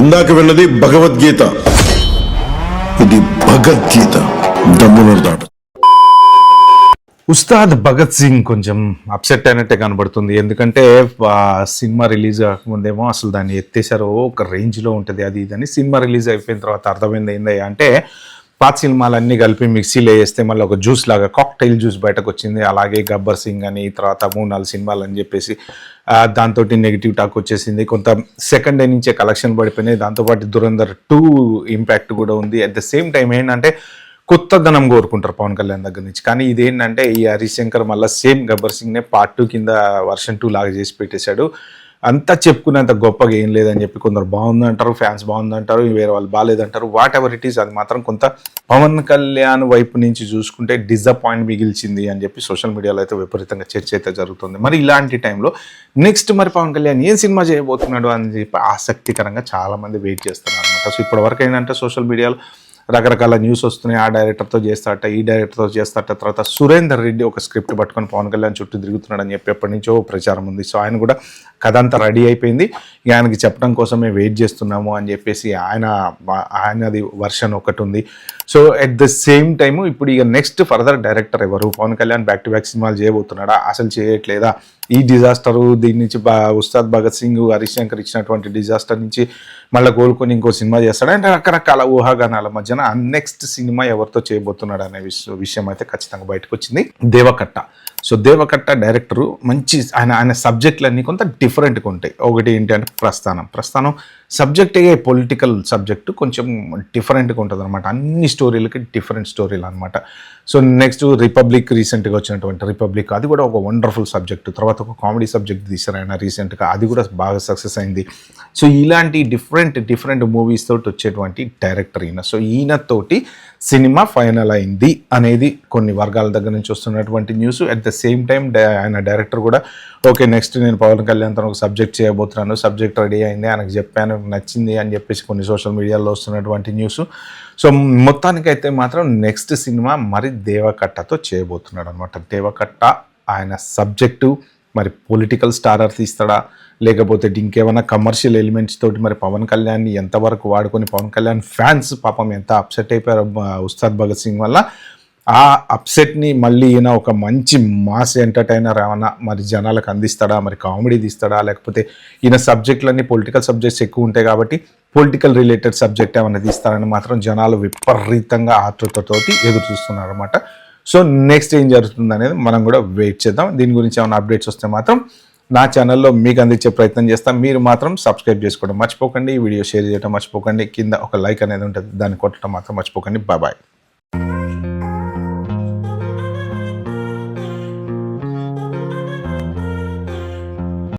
ఇందాక విన్నది భగవద్గీత, ఇది భగవద్గీత. దమ్మునోడు దాట. ఉస్తాద్ భగత్ సింగ్ కొంచెం అప్సెట్ అయినట్టే కనబడుతుంది. ఎందుకంటే సినిమా రిలీజ్ కాకముందేమో అసలు దాన్ని ఎత్తేసారో ఒక రేంజ్లో ఉంటుంది అది ఇదని. సినిమా రిలీజ్ అయిపోయిన తర్వాత అర్థమైంది ఏందయ్యా అంటే పాత సినిమాలన్నీ కలిపి మిక్సీలో వేస్తే మళ్ళీ ఒక జ్యూస్ లాగా కాక్టైల్ జ్యూస్ బయటకు వచ్చింది. అలాగే గబ్బర్ సింగ్ అని తర్వాత 3-4 సినిమాలు అని చెప్పేసి దాంతో నెగిటివ్ టాక్ వచ్చేసింది. కొంత సెకండ్ డే నుంచే కలెక్షన్ పడిపోయినాయి. దాంతోపాటు దురంధర్ 2 ఇంపాక్ట్ కూడా ఉంది. అట్ ద సేమ్ టైం ఏంటంటే కొత్త ధనం కోరుకుంటారు పవన్ కళ్యాణ్ దగ్గర నుంచి. కానీ ఇదేంటంటే ఈ హరిశంకర్ మళ్ళీ సేమ్ గబ్బర్ సింగ్నే పార్ట్ 2 కింద వర్షన్ 2 లాగా చేసి పెట్టేశాడు. అంతా చెప్పుకునేంత గొప్పగా ఏం లేదని చెప్పి కొందరు బాగుందంటారు, ఫ్యాన్స్ బాగుందంటారు, వేరే వాళ్ళు బాగాలేదంటారు. వాట్ ఎవర్ ఇట్ ఈస్, అది మాత్రం కొంత పవన్ కళ్యాణ్ వైపు నుంచి చూసుకుంటే డిసప్పాయింట్ మిగిల్చింది అని చెప్పి సోషల్ మీడియాలో అయితే విపరీతంగా చర్చ అయితే జరుగుతుంది. మరి ఇలాంటి టైంలో నెక్స్ట్ మరి పవన్ కళ్యాణ్ ఏం సినిమా చేయబోతున్నాడు అని చెప్పి ఆసక్తికరంగా చాలామంది వెయిట్ చేస్తున్నారు అనమాట. సో ఇప్పటివరకు ఏంటంటే సోషల్ మీడియాలో రకరకాల న్యూస్ వస్తున్నాయి. ఆ డైరెక్టర్తో చేస్తారట, ఈ డైరెక్టర్తో చేస్తారట. తర్వాత సురేందర్ రెడ్డి ఒక స్క్రిప్ట్ పట్టుకొని పవన్ కళ్యాణ్ చుట్టూ తిరుగుతున్నాడు అని చెప్పి ఎప్పటి నుంచో ప్రచారం ఉంది. సో ఆయన కూడా కథ అంతా రెడీ అయిపోయింది, ఆయనకి చెప్పడం కోసమే వెయిట్ చేస్తున్నాము అని చెప్పేసి ఆయనది వర్షన్ ఒకటి ఉంది. So at the same time ఇప్పుడు ఇక నెక్స్ట్ ఫర్దర్ డైరెక్టర్ ఎవరు, Pawan Kalyan back to back సినిమాలు చేయబోతున్నాడా, అసలు చేయట్లేదా, ఈ డిజాస్టరు దీని నుంచి ఉస్తాద్ భగత్ సింగ్ హరిశంకర్ ఇచ్చినటువంటి డిజాస్టర్ నుంచి మళ్ళీ కోలుకొని ఇంకో సినిమా చేస్తాడు అంటే రకరకాల ఊహాగానాల మధ్యన నెక్స్ట్ సినిమా ఎవరితో చేయబోతున్నాడు అనే విషయం అయితే ఖచ్చితంగా బయటకు వచ్చింది. దేవకట్ట. సో దేవకట్ట డైరెక్టరు మంచి ఆయన సబ్జెక్టులన్నీ కొంత డిఫరెంట్గా ఉంటాయి. ఒకటి ఏంటి అంటే ప్రస్థానం సబ్జెక్టే పొలిటికల్ సబ్జెక్టు కొంచెం డిఫరెంట్గా ఉంటుంది అనమాట. అన్ని స్టోరీలకి డిఫరెంట్ స్టోరీలు అనమాట. సో నెక్స్ట్ రిపబ్లిక్, రీసెంట్గా వచ్చినటువంటి రిపబ్లిక్, అది కూడా ఒక వండర్ఫుల్ సబ్జెక్టు. తర్వాత ఒక కామెడీ సబ్జెక్ట్ తీశారు ఆయన రీసెంట్గా, అది కూడా బాగా సక్సెస్ అయింది. సో ఇలాంటి డిఫరెంట్ మూవీస్ తోటి వచ్చేటువంటి డైరెక్టర్ ఈయన. సో ఈయనతోటి సినిమా ఫైనల్ అయింది అనేది కొన్ని వర్గాల దగ్గర నుంచి వస్తున్నటువంటి news. At the same time ఆయన డైరెక్టర్ కూడా ఓకే నెక్స్ట్ నేను పవన్ కళ్యాణ్తో ఒక సబ్జెక్ట్ చేయబోతున్నాను, సబ్జెక్ట్ రెడీ అయింది, ఆయనకు చెప్పాను, నచ్చింది అని చెప్పేసి కొన్ని సోషల్ మీడియాలో వస్తున్నటువంటి న్యూస్. సో మొత్తానికైతే మాత్రం నెక్స్ట్ సినిమా మరి దేవకట్టతో చేయబోతున్నాడు అనమాట. దేవకట్ట ఆయన సబ్జెక్టు మరి పొలిటికల్ స్టారర్ తీస్తాడా, లేకపోతే ఇంకేమైనా కమర్షియల్ ఎలిమెంట్స్ తోటి మరి పవన్ కళ్యాణ్ని ఎంతవరకు వాడుకొని పవన్ కళ్యాణ్ ఫ్యాన్స్ పాపం ఎంత అప్సెట్ అయిపోయారు ఉస్తాద్ భగత్ సింగ్ వల్ల. ఆ అప్సెట్ని మళ్ళీ ఈయన ఒక మంచి మాస్ ఎంటర్టైనర్ ఏమన్నా మరి జనాలకు అందిస్తాడా, మరి కామెడీ తీస్తాడా, లేకపోతే ఈయన సబ్జెక్టులన్నీ పొలిటికల్ సబ్జెక్ట్స్ ఎక్కువ ఉంటాయి కాబట్టి పొలిటికల్ రిలేటెడ్ సబ్జెక్ట్ ఏమైనా తీస్తారని మాత్రం జనాలు విపరీతంగా ఆతృతతోటి ఎదురు చూస్తున్నారు అనమాట. సో నెక్స్ట్ ఏం జరుగుతుంది అనేది మనం కూడా వెయిట్ చేద్దాం. దీని గురించి ఏమైనా అప్డేట్స్ వస్తే మాత్రం నా ఛానల్లో మీకు అందించే ప్రయత్నం చేస్తాం. మీరు మాత్రం సబ్స్క్రైబ్ చేసుకోవడం మర్చిపోకండి, ఈ వీడియో షేర్ చేయడం మర్చిపోకండి, కింద ఒక లైక్ అనేది ఉంటుంది దాన్ని కొట్టడం మాత్రం మర్చిపోకండి. బాయ్.